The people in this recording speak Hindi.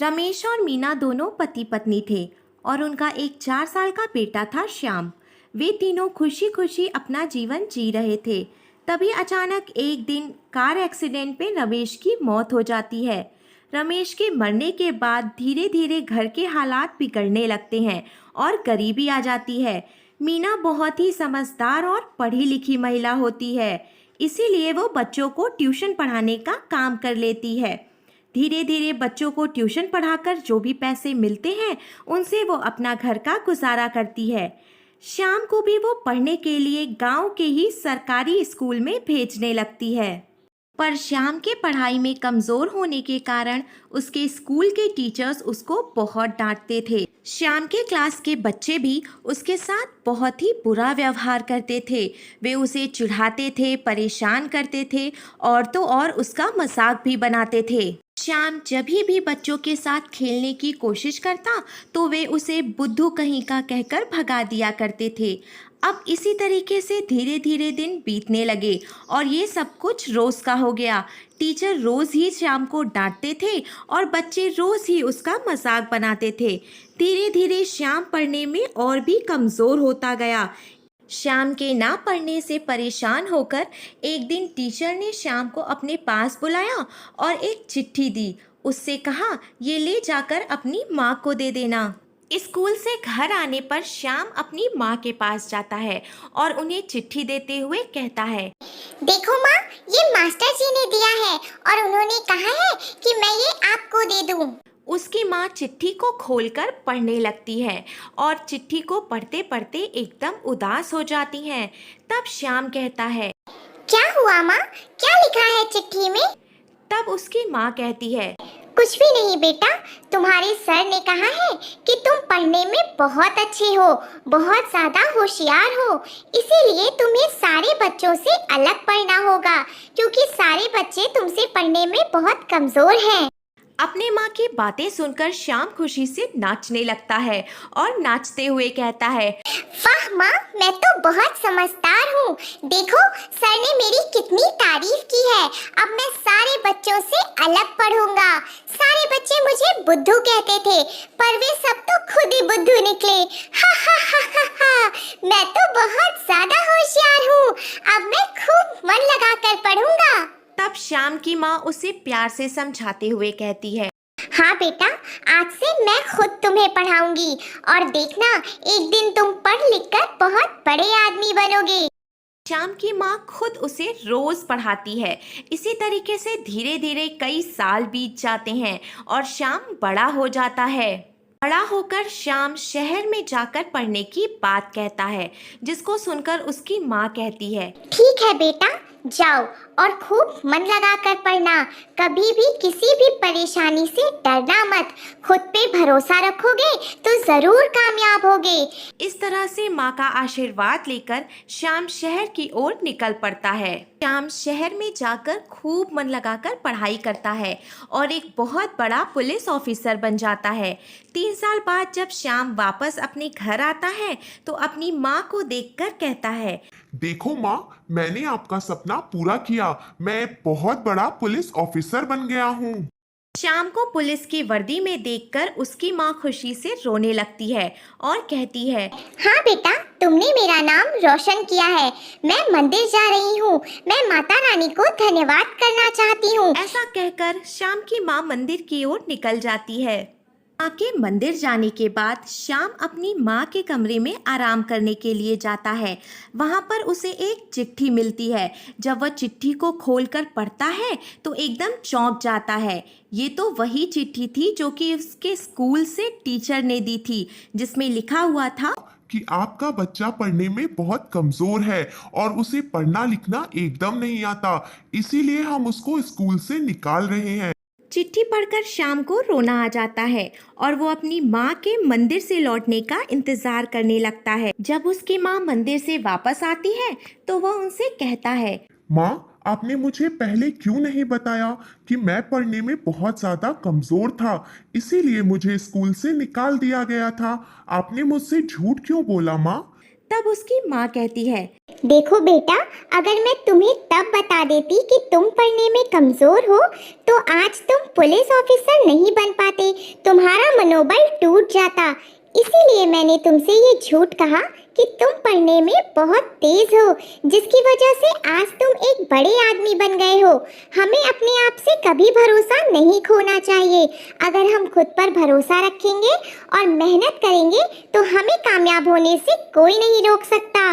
रमेश और मीना दोनों पति पत्नी थे और उनका एक 4 साल का बेटा था श्याम। वे तीनों खुशी खुशी अपना जीवन जी रहे थे। तभी अचानक एक दिन कार एक्सीडेंट में रमेश की मौत हो जाती है। रमेश के मरने के बाद धीरे धीरे घर के हालात बिगड़ने लगते हैं और गरीबी आ जाती है। मीना बहुत ही समझदार और पढ़ी लिखी महिला होती है, इसीलिए वो बच्चों को ट्यूशन पढ़ाने का काम कर लेती है। धीरे धीरे बच्चों को ट्यूशन पढ़ाकर जो भी पैसे मिलते हैं उनसे वो अपना घर का गुजारा करती है। शाम को भी वो पढ़ने के लिए गांव के ही सरकारी स्कूल में भेजने लगती है। पर श्याम के पढ़ाई में कमज़ोर होने के कारण उसके स्कूल के टीचर्स उसको बहुत डांटते थे। श्याम के क्लास के बच्चे भी उसके साथ बहुत ही बुरा व्यवहार करते थे। वे उसे चिढ़ाते थे, परेशान करते थे और तो और उसका मजाक भी बनाते थे। श्याम जब भी बच्चों के साथ खेलने की कोशिश करता तो वे उसे बुद्धू कहीं का कहकर भगा दिया करते थे। अब इसी तरीके से धीरे धीरे दिन बीतने लगे और ये सब कुछ रोज़ का हो गया। टीचर रोज़ ही श्याम को डांटते थे और बच्चे रोज़ ही उसका मजाक बनाते थे। धीरे धीरे श्याम पढ़ने में और भी कमज़ोर होता गया। श्याम के ना पढ़ने से परेशान होकर एक दिन टीचर ने श्याम को अपने पास बुलाया और एक चिट्ठी दी। उससे कहा, ये ले जाकर अपनी माँ को दे देना। स्कूल से घर आने पर श्याम अपनी माँ के पास जाता है और उन्हें चिट्ठी देते हुए कहता है, देखो माँ, ये मास्टर जी ने दिया है और उन्होंने कहा है कि मैं ये आपको दे दूँ। उसकी माँ चिट्ठी को खोलकर पढ़ने लगती है और चिट्ठी को पढ़ते पढ़ते एकदम उदास हो जाती हैं। तब श्याम कहता है, क्या हुआ माँ, क्या लिखा है चिट्ठी में? तब उसकी माँ कहती है, कुछ भी नहीं बेटा, तुम्हारे सर ने कहा है कि तुम पढ़ने में बहुत अच्छे हो, बहुत ज़्यादा होशियार हो, इसीलिए तुम्हें सारे बच्चों से अलग पढ़ना होगा क्योंकि सारे बच्चे तुमसे पढ़ने में बहुत कमज़ोर हैं। अपने माँ की बातें सुनकर श्याम खुशी से नाचने लगता है और नाचते हुए कहता है, वाह माँ, मैं तो बहुत समझदार हूँ। देखो, सर ने मेरी कितनी तारीफ की है। अब मैं सारे बच्चों से अलग पढ़ूंगा। सारे बच्चे मुझे बुद्धू कहते थे, पर वे सब तो खुद ही बुद्धू निकले। हा हा हा हा हा। मैं तो बहुत ज्यादा होशियार हूँ। अब मैं खूब मन लगाकर पढ़ूंगा। तब श्याम की माँ उसे प्यार से समझाते हुए कहती है, हाँ बेटा, आज से मैं खुद तुम्हें पढ़ाऊंगी और देखना, एक दिन तुम पढ़ लिख कर बहुत बड़े आदमी बनोगे। श्याम की माँ खुद उसे रोज पढ़ाती है। इसी तरीके से धीरे धीरे कई साल बीत जाते हैं और श्याम बड़ा हो जाता है। बड़ा होकर श्याम शहर में जाकर पढ़ने की बात कहता है, जिसको सुनकर उसकी माँ कहती है, ठीक है बेटा, जाओ और खूब मन लगाकर पढ़ना। कभी भी किसी भी परेशानी से डरना मत। खुद पे भरोसा रखोगे तो जरूर कामयाब होगे। इस तरह से माँ का आशीर्वाद लेकर श्याम शहर की ओर निकल पड़ता है। श्याम शहर में जाकर खूब मन लगाकर पढ़ाई करता है और एक बहुत बड़ा पुलिस ऑफिसर बन जाता है। 3 साल बाद जब श्याम वापस अपने घर आता है तो अपनी माँ को देखकर कहता है, देखो माँ, मैंने आपका सपना पूरा किया। मैं बहुत बड़ा पुलिस ऑफिसर बन गया हूँ। श्याम को पुलिस की वर्दी में देखकर उसकी माँ खुशी से रोने लगती है और कहती है, हाँ बेटा, तुमने मेरा नाम रोशन किया है। मैं मंदिर जा रही हूँ। मैं माता रानी को धन्यवाद करना चाहती हूँ। ऐसा कहकर श्याम की माँ मंदिर की ओर निकल जाती है। माँ के मंदिर जाने के बाद श्याम अपनी माँ के कमरे में आराम करने के लिए जाता है। वहाँ पर उसे एक चिट्ठी मिलती है। जब वह चिट्ठी को खोलकर पढ़ता है तो एकदम चौंक जाता है। ये तो वही चिट्ठी थी जो कि उसके स्कूल से टीचर ने दी थी, जिसमें लिखा हुआ था कि आपका बच्चा पढ़ने में बहुत कमजोर है और उसे पढ़ना लिखना एकदम नहीं आता, इसीलिए हम उसको स्कूल से निकाल रहे हैं। चिट्ठी पढ़कर श्याम को रोना आ जाता है और वो अपनी माँ के मंदिर से लौटने का इंतजार करने लगता है। जब उसकी माँ मंदिर से वापस आती है तो वह उनसे कहता है, माँ, आपने मुझे पहले क्यों नहीं बताया कि मैं पढ़ने में बहुत ज्यादा कमजोर था, इसीलिए मुझे स्कूल से निकाल दिया गया था। आपने मुझसे झूठ क्यों बोला माँ? तब उसकी माँ कहती है, देखो बेटा, अगर मैं तुम्हें तब बता देती कि तुम पढ़ने में कमजोर हो तो आज तुम पुलिस ऑफिसर नहीं बन पाते। मनोबल टूट जाता। इसीलिए मैंने तुमसे ये झूठ कहा कि तुम पढ़ने में बहुत तेज हो, जिसकी वजह से आज तुम एक बड़े आदमी बन गए हो। हमें अपने आप से कभी भरोसा नहीं खोना चाहिए। अगर हम खुद पर भरोसा रखेंगे और मेहनत करेंगे तो हमें कामयाब होने से कोई नहीं रोक सकता।